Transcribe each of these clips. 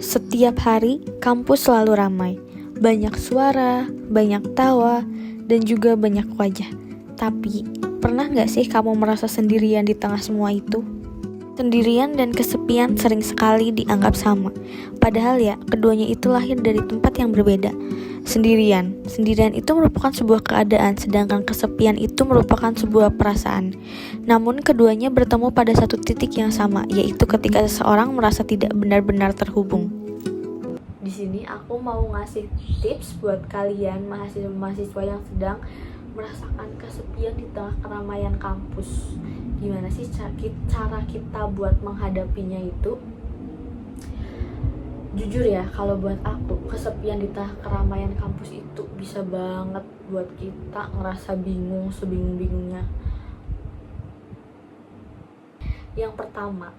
Setiap hari, kampus selalu ramai. Banyak suara, banyak tawa, dan juga banyak wajah. Tapi, pernah gak sih kamu merasa sendirian di tengah semua itu? Sendirian dan kesepian sering sekali dianggap sama. Padahal ya, keduanya itu lahir dari tempat yang berbeda. Sendirian itu merupakan sebuah keadaan, sedangkan kesepian itu merupakan sebuah perasaan. Namun keduanya bertemu pada satu titik yang sama, yaitu ketika seseorang merasa tidak benar-benar terhubung. Di sini aku mau ngasih tips buat kalian mahasiswa-mahasiswa yang sedang merasakan kesepian di tengah keramaian kampus. Gimana sih cara kita buat menghadapinya itu? Jujur ya, kalau buat aku, kesepian di tengah keramaian kampus itu bisa banget buat kita ngerasa bingung, sebingung-bingungnya. Yang pertama,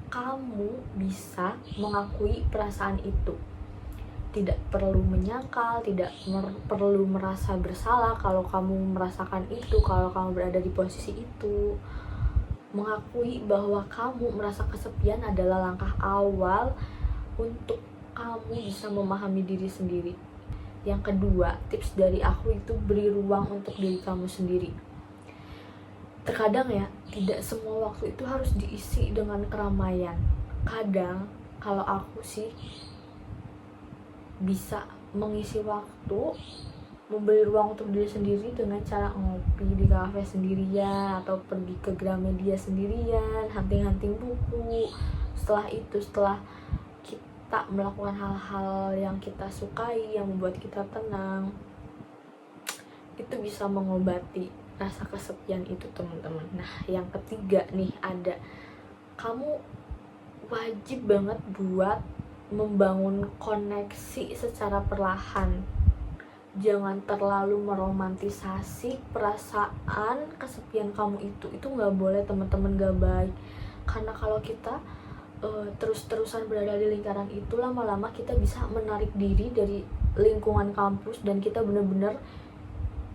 kamu bisa mengakui perasaan itu. Tidak perlu menyangkal, tidak perlu merasa bersalah kalau kamu merasakan itu, kalau kamu berada di posisi itu. Mengakui bahwa kamu merasa kesepian adalah langkah awal untuk kamu bisa memahami diri sendiri. Yang kedua, tips dari aku itu beri ruang untuk diri kamu sendiri. Terkadang ya, tidak semua waktu itu harus diisi dengan keramaian. Kadang, kalau aku sih bisa mengisi waktu, memberi ruang untuk diri sendiri dengan cara ngopi di kafe sendirian, atau pergi ke Gramedia sendirian, hunting-hunting buku. Setelah kita melakukan hal-hal yang kita sukai, yang membuat kita tenang, itu bisa mengobati rasa kesepian itu, teman-teman. Nah, yang ketiga nih, kamu wajib banget buat membangun koneksi secara perlahan. Jangan terlalu meromantisasi perasaan kesepian kamu itu nggak boleh, teman-teman, nggak baik. Karena kalau kita terus-terusan berada di lingkaran itu, lama-lama kita bisa menarik diri dari lingkungan kampus dan kita benar-benar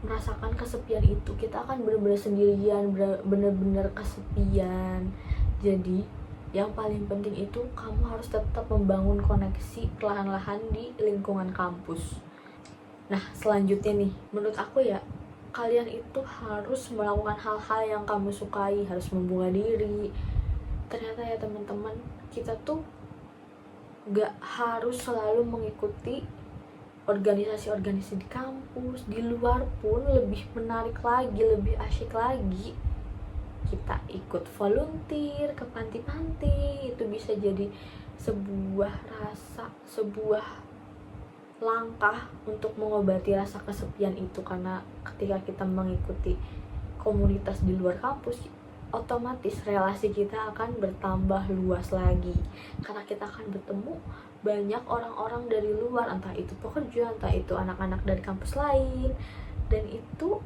merasakan kesepian itu. Kita akan benar-benar sendirian, benar-benar kesepian. Jadi yang paling penting itu kamu harus tetap membangun koneksi perlahan-lahan di lingkungan kampus. Nah, selanjutnya nih, menurut aku ya, kalian itu harus melakukan hal-hal yang kamu sukai, harus membuka diri. Ternyata ya teman-teman, kita tuh gak harus selalu mengikuti organisasi-organisasi di kampus. Di luar pun lebih menarik lagi, lebih asyik lagi. Kita ikut volunteer ke panti-panti, itu bisa jadi sebuah langkah untuk mengobati rasa kesepian itu. Karena ketika kita mengikuti komunitas di luar kampus, otomatis relasi kita akan bertambah luas lagi, karena kita akan bertemu banyak orang-orang dari luar, entah itu pekerja, entah itu anak-anak dari kampus lain, dan itu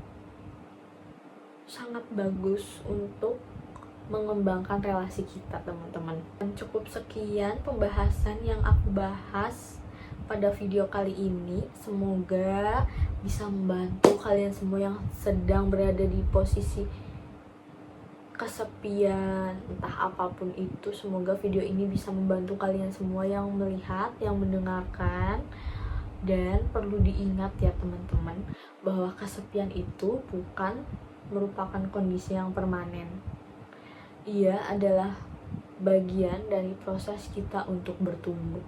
sangat bagus untuk mengembangkan relasi kita, teman-teman. Dan cukup sekian pembahasan yang aku bahas pada video kali ini. Semoga bisa membantu kalian semua yang sedang berada di posisi kesepian, entah apapun itu. Semoga video ini bisa membantu kalian semua yang melihat, yang mendengarkan. Dan perlu diingat ya teman-teman, bahwa kesepian itu bukan merupakan kondisi yang permanen. Ia adalah bagian dari proses kita untuk bertumbuh.